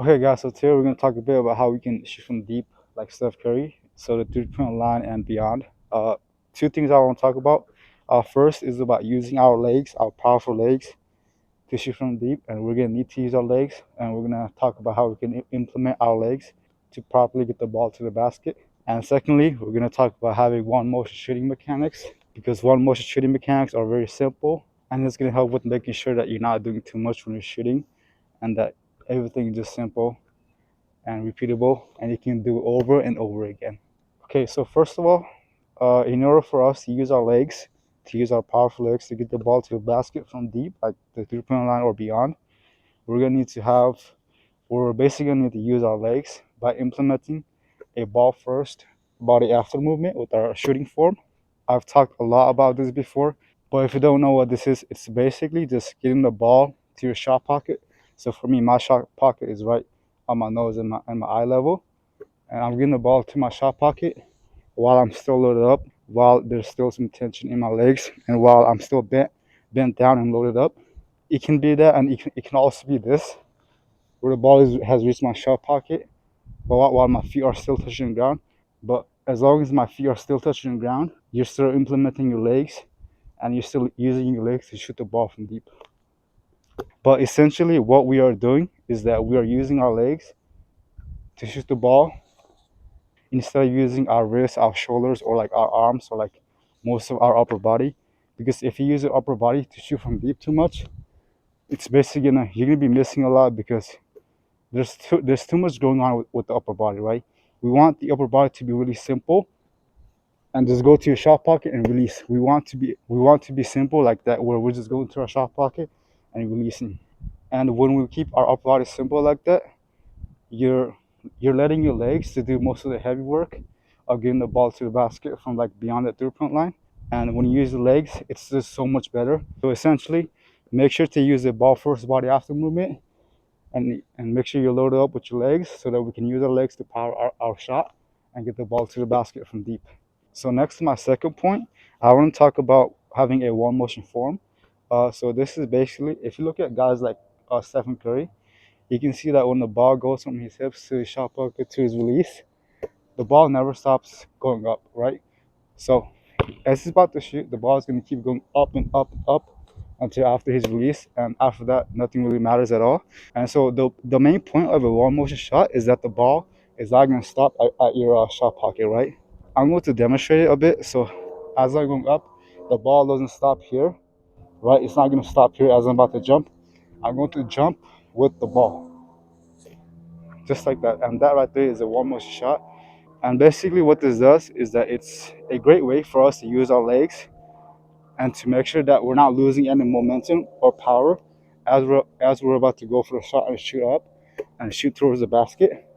Okay, guys, so today we're going to talk a bit about how we can shoot from deep like Steph Curry, so the three-point line and beyond. Two things I want to talk about. First is about using our legs, our powerful legs, to shoot from deep, and we're going to need to use our legs, and we're going to talk about how we can implement our legs to properly get the ball to the basket. And secondly, we're going to talk about having one motion shooting mechanics, because one motion shooting mechanics are very simple, and it's going to help with making sure that you're not doing too much when you're shooting, and that everything is just simple and repeatable, and you can do over and over again. Okay, so first of all, in order for us to use our legs, to use our powerful legs to get the ball to the basket from deep, like the three-point line or beyond, we're gonna need to have, we're basically gonna need to use our legs by implementing a ball first, body after movement with our shooting form. I've talked a lot about this before, but if you don't know what this is, it's basically just getting the ball to your shot pocket. So for me, my shot pocket is right on my nose and my eye level, and I'm getting the ball to my shot pocket while I'm still loaded up, while there's still some tension in my legs, and while I'm still bent down and loaded up. It can be that, and it can also be this, where the ball has reached my shot pocket, but while my feet are still touching the ground. But as long as my feet are still touching the ground, you're still implementing your legs, and you're still using your legs to shoot the ball from deep. But essentially, what we are doing is that we are using our legs to shoot the ball instead of using our wrists, our shoulders, or like our arms, or like most of our upper body. Because if you use your upper body to shoot from deep too much, it's basically you're gonna be missing a lot, because there's too much going on with the upper body, right? We want the upper body to be really simple and just go to your shot pocket and release. We want to be simple like that, where we're just going to our shot pocket and releasing. And when we keep our upper body simple like that, you're you're letting your legs to do most of the heavy work of getting the ball to the basket from like beyond the three-point line. And when you use the legs, it's just so much better. So essentially, make sure to use the ball first, body after movement, and make sure you're loaded up with your legs so that we can use our legs to power our shot and get the ball to the basket from deep. So next to my second point, I want to talk about having a one motion form. So this is basically, if you look at guys like Stephen Curry, you can see that when the ball goes from his hips to his shot pocket to his release, the ball never stops going up, right? So as he's about to shoot, the ball is going to keep going up and up and up until after his release, and after that, nothing really matters at all. And so the main point of a one motion shot is that the ball is not going to stop at your shot pocket, right? I'm going to demonstrate it a bit. So as I'm going up, the ball doesn't stop here, right? It's not going to stop here as I'm about to jump. I'm going to jump with the ball, just like that. And that right there is a one motion shot. And basically, what this does is that it's a great way for us to use our legs and to make sure that we're not losing any momentum or power as we're about to go for a shot and shoot up and shoot towards the basket.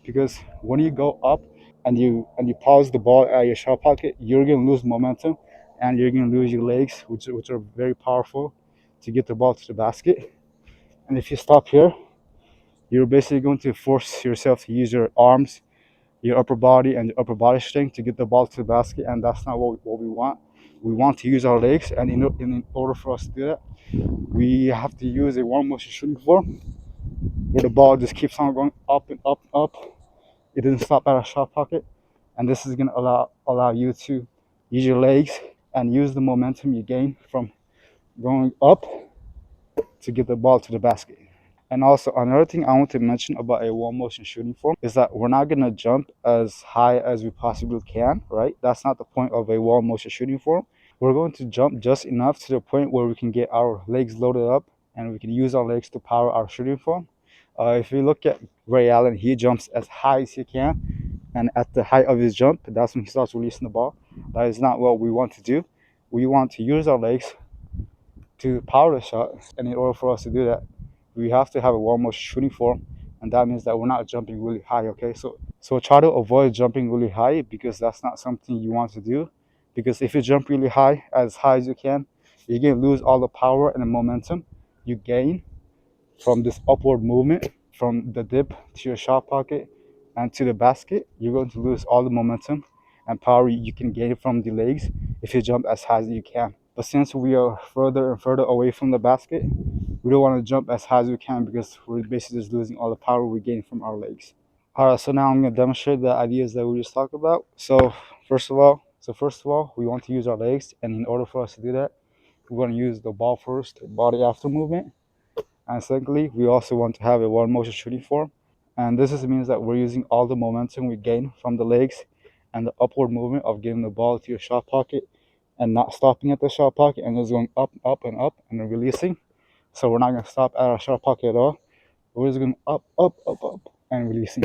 Because when you go up and you pause the ball at your shot pocket, you're gonna lose momentum and you're gonna lose your legs, which are very powerful to get the ball to the basket. And if you stop here, you're basically going to force yourself to use your arms, your upper body, and your upper body strength to get the ball to the basket, and that's not what we want. We want to use our legs, and in order for us to do that, we have to use a one motion shooting form where the ball just keeps on going up and up and up. It doesn't stop at a shot pocket, and this is going to allow you to use your legs and use the momentum you gain from going up to get the ball to the basket. And also, another thing I want to mention about a one motion shooting form is that we're not going to jump as high as we possibly can, right? That's not the point of a one motion shooting form. We're going to jump just enough to the point where we can get our legs loaded up and we can use our legs to power our shooting form. If you look at Ray Allen, he jumps as high as he can, and at the height of his jump, that's when he starts releasing the ball. That is not what we want to do. We want to use our legs to power the shot, and in order for us to do that, we have to have a one motion shooting form, and that means that we're not jumping really high. Okay, so try to avoid jumping really high, because that's not something you want to do. Because if you jump really high as you can, you're gonna lose all the power and the momentum you gain from this upward movement from the dip to your shot pocket and to the basket. You're going to lose all the momentum and power you can gain from the legs if you jump as high as you can. But since we are further and further away from the basket, we don't want to jump as high as we can because we're basically just losing all the power we gain from our legs. All right, so now I'm gonna demonstrate the ideas that we just talked about. So first of all, we want to use our legs, and in order for us to do that, we want to use the ball first, body after movement. And secondly, we also want to have a one motion shooting form. And this just means that we're using all the momentum we gain from the legs and the upward movement of getting the ball to your shot pocket and not stopping at the shot pocket and just going up, up, and up and then releasing. So we're not gonna stop at our shot pocket at all. We're just going up, up, up, up, and releasing.